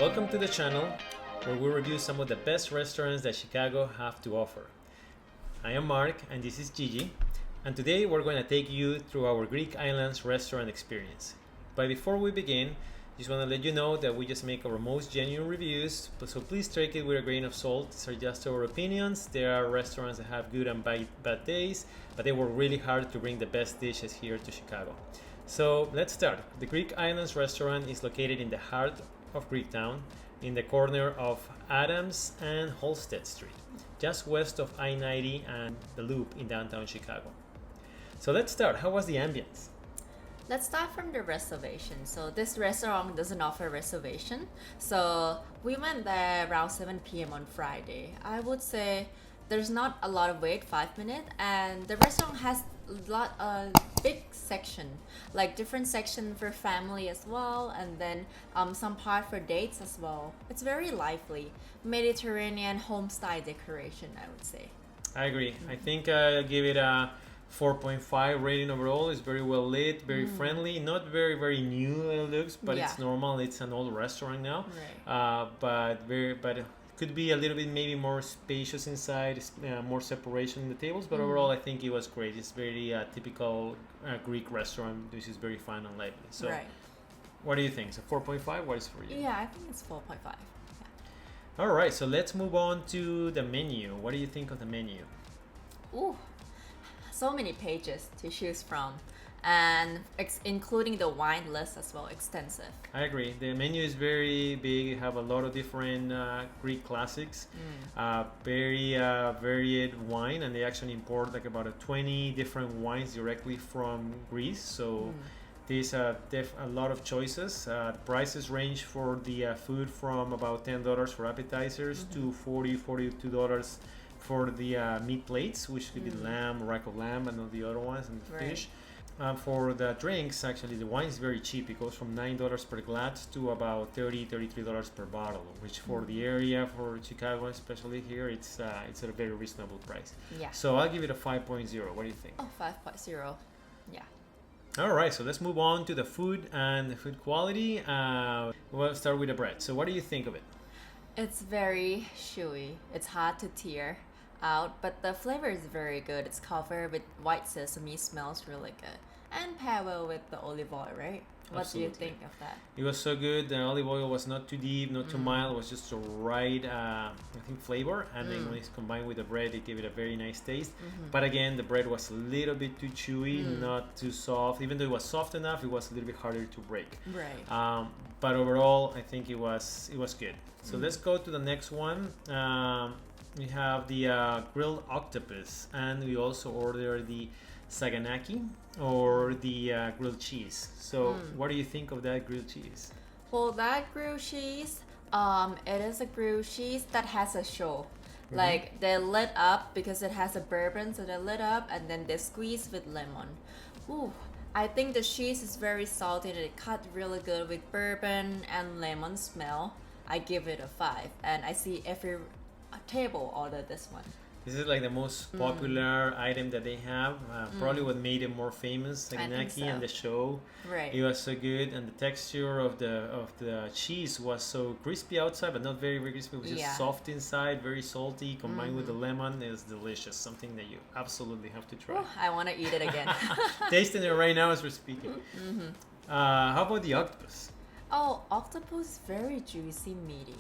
Welcome to the channel where we review some of the best restaurants that Chicago have to offer. I am Mark and this is Gigi, and today we're going to take you through our Greek Islands restaurant experience. But before we begin, just want to let you know that we just make our most genuine reviews, so please take it with a grain of salt. These are just our opinions. There are restaurants that have good and bad days, but they work really hard to bring the best dishes here to Chicago. So let's start. The Greek Islands restaurant is located in the heart of Greektown, in the corner of Adams and Halsted Street, just west of I-90 and the Loop in downtown Chicago. So let's start. How was the ambience? Let's start from the reservation. So this restaurant doesn't offer reservation. So we went there around 7 p.m. on Friday. I would say there's not a lot of wait, 5 minutes, and the restaurant has a big section, like different section for family as well, and then some part for dates as well. It's very lively, Mediterranean home style decoration, I would say. I agree. I think I give it a 4.5 rating overall. It's very well lit, very friendly, not very new looks, but it's normal. It's an old restaurant now, right. but it could be a little bit maybe more spacious inside, more separation in the tables, but overall I think it was great. It's very typical Greek restaurant, which is very fun and lively. So Right. what do you think? So 4.5, what is for you? Yeah, I think it's 4.5. All right, so let's move on to the menu. What do you think of the menu? Ooh, so many pages to choose from, and including the wine list as well, extensive. I agree. The menu is very big. You have a lot of different Greek classics, very varied wine, and they actually import like about 20 different wines directly from Greece. So there's a lot of choices. Prices range for the food from about $10 for appetizers to $42 for the meat plates, which could be lamb, rack of lamb, and all the other ones, and the fish. For the drinks, actually, the wine is very cheap. It goes from $9 per glass to about $33 per bottle, which for the area, for Chicago, especially here, it's at a very reasonable price. Yeah. So I'll give it a 5.0. What do you think? Oh, 5.0. Yeah. All right, so let's move on to the food and the food quality. We'll start with the bread. So what do you think of it? It's very chewy. It's hard to tear out, but the flavor is very good. It's covered with white sesame, smells really good, and pair well with the olive oil, right? What Absolutely. do you think of that? It was so good. The olive oil was not too deep, not too mild. It was just the right, I think, flavor. And then when it's combined with the bread, it gave it a very nice taste. But again, the bread was a little bit too chewy, not too soft. Even though it was soft enough, it was a little bit harder to break. Right. But overall, I think it was good. So let's go to the next one. We have the grilled octopus, and we also ordered the Saganaki or the grilled cheese. So what do you think of that grilled cheese? Well, that grilled cheese, it is a grilled cheese that has a show. Like they lit up because it has a bourbon, so they lit up and then they squeeze with lemon. Ooh, I think the cheese is very salty and it cut really good with bourbon and lemon smell. I give it a 5, and I see every table order this one. This is like the most popular item that they have. Probably what made it more famous, Saganaki, so. and the show. Right. It was so good, and the texture of the cheese was so crispy outside, but not very crispy. It was just soft inside, very salty. Combined with the lemon, is delicious. Something that you absolutely have to try. Ooh, I want to eat it again. Tasting it right now as we're speaking. How about the octopus? Oh, octopus, very juicy, meaty.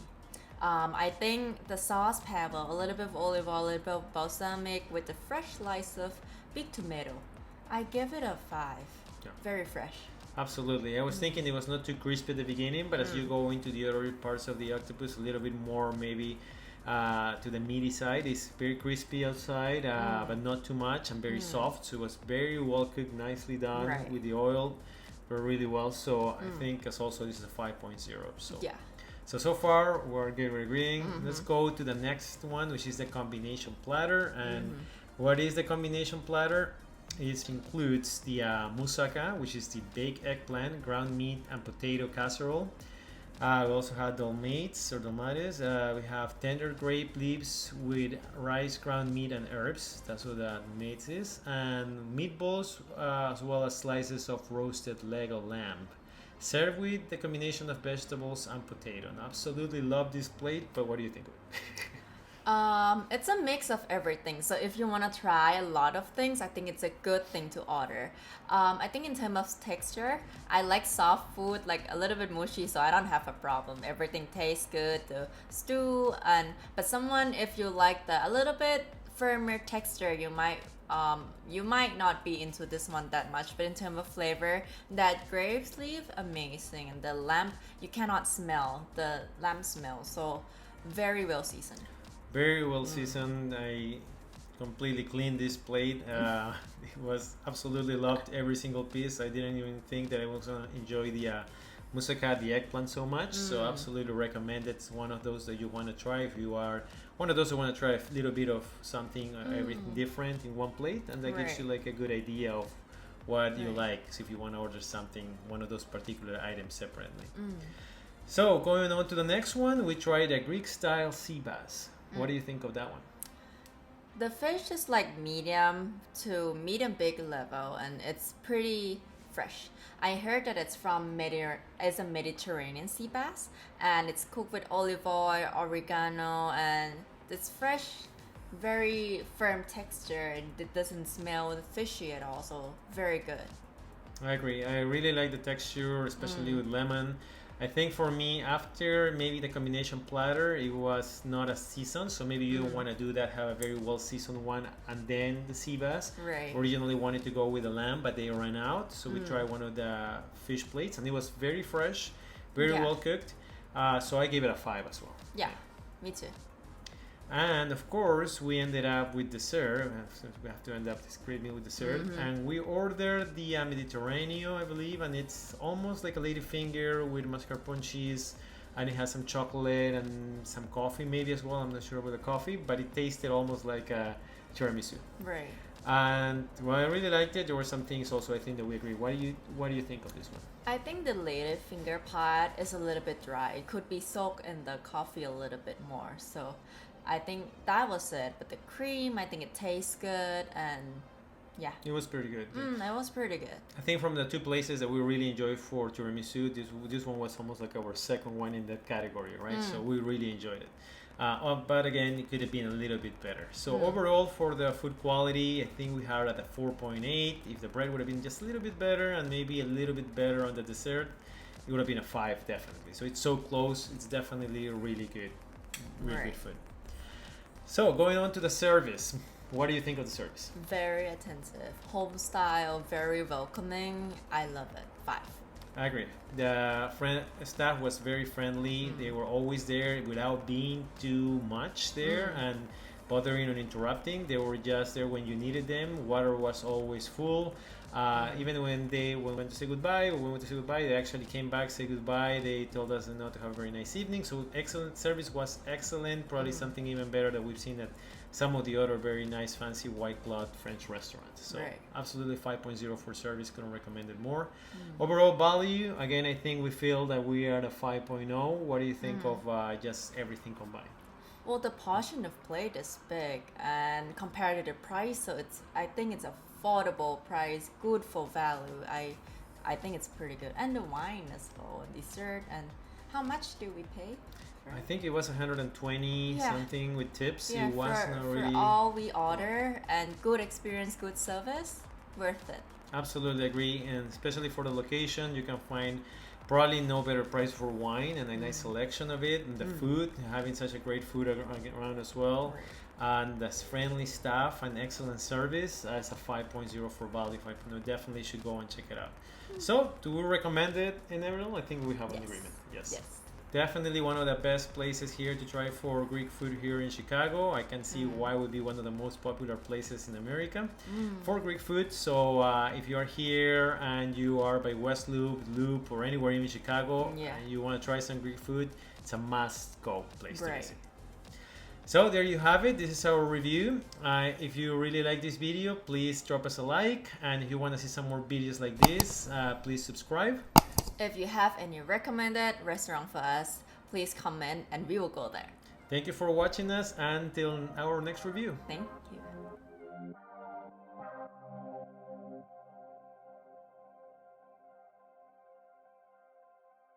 I think the sauce pair well, a little bit of olive oil, a little bit of balsamic with a fresh slice of big tomato. I give it a 5. Yeah. Very fresh. Absolutely. I was thinking it was not too crispy at the beginning, but as you go into the other parts of the octopus, a little bit more maybe to the meaty side. It's very crispy outside, but not too much, and very soft. So it was very well cooked, nicely done with the oil, really well. So I think as also this is a 5.0. So yeah. So far we're good, we're agreeing. Let's go to the next one, which is the combination platter. And what is the combination platter? It includes the moussaka, which is the baked eggplant, ground meat, and potato casserole. We also have dolmades or dolmades. We have tender grape leaves with rice, ground meat, and herbs. That's what the dolmades is. And meatballs, as well as slices of roasted leg of lamb. Served with the combination of vegetables and potato. And absolutely love this plate, but what do you think of it? It's a mix of everything. So if you want to try a lot of things, I think it's a good thing to order. I think in terms of texture, I like soft food, like a little bit mushy, so I don't have a problem. Everything tastes good, the stew, but someone if you like the a little bit firmer texture, you might not be into this one that much. But in terms of flavor, that grape sleeve amazing, and the lamb you cannot smell the lamb smell, so very well seasoned. Very well seasoned. I completely cleaned this plate. It was absolutely loved every single piece. I didn't even think that I was gonna enjoy the moussaka, the eggplant, so much. So absolutely recommend it. It's one of those that you want to try if you are one of those who want to try a little bit of something, everything different in one plate, and that gives you like a good idea of what you like. So if you want to order something, one of those particular items separately. So going on to the next one, we tried a Greek style sea bass. What do you think of that one? The fish is like medium to medium big level, and it's pretty fresh. I heard that it's it's a Mediterranean sea bass, and it's cooked with olive oil, oregano, and it's fresh, very firm texture, and it doesn't smell fishy at all. So very good. I agree. I really like the texture, especially with lemon. I think for me, after maybe the combination platter, it was not as seasoned. So maybe you want to do that, have a very well seasoned one, and then the sea bass. Right. Originally wanted to go with the lamb, but they ran out. So we tried one of the fish plates, and it was very fresh, very well cooked. So I gave it a 5 as well. Yeah, me too. And of course, we ended up with dessert. We have to end up this great meal with dessert. And we ordered the Mediterraneo, I believe, and it's almost like a ladyfinger with mascarpone cheese, and it has some chocolate and some coffee maybe as well. I'm not sure about the coffee, but it tasted almost like a tiramisu. Right. And well, I really liked it. There were some things also I think that we agree. What do you think of this one? I think the ladyfinger part is a little bit dry. It could be soaked in the coffee a little bit more. So I think that was it. But the cream, I think it tastes good, and yeah. It was pretty good. It was pretty good. I think from the two places that we really enjoyed for tiramisu, this one was almost like our second one in that category, right? So we really enjoyed it. But again, it could have been a little bit better. So overall, for the food quality, I think we had at a 4.8. If the bread would have been just a little bit better and maybe a little bit better on the dessert, it would have been a 5 definitely. So it's so close. It's definitely really good, really good food. So going on to the service, what do you think of the service? Very attentive, home style, very welcoming. I love it. 5. I agree. The staff was very friendly. They were always there without being too much there and bothering or interrupting. They were just there when you needed them. Water was always full. Even when we went to say goodbye, they actually came back, say goodbye. They told us not to have a very nice evening. So excellent service was excellent. Probably something even better that we've seen at some of the other very nice, fancy white glove French restaurants. So absolutely 5.0 for service. Couldn't recommend it more. Overall value, again, I think we feel that we are at a 5.0. What do you think of just everything combined? Well, the portion of plate is big, and compared to the price, so I think it's affordable price, good for value. I think it's pretty good, and the wine as well, and dessert. And how much do we pay? I think it was 120 something with tips. Yeah, it was not really for all we order, and good experience, good service, worth it. Absolutely agree, and especially for the location, you can find probably no better price for wine and a nice selection of it, and the food, having such a great food around as well, and this friendly staff and excellent service. As a 5.0 for value. 5.0 definitely should go and check it out. So, do we recommend it in everyone? I think we have an agreement. Yes. Definitely one of the best places here to try for Greek food here in Chicago. I can see why it would be one of the most popular places in America for Greek food. So if you are here and you are by West Loop, or anywhere in Chicago, and you want to try some Greek food, it's a must-go place to visit. So there you have it. This is our review. If you really like this video, please drop us a like. And if you want to see some more videos like this, please subscribe. If you have any recommended restaurant for us, please comment and we will go there. Thank you for watching us. Until our next review. Thank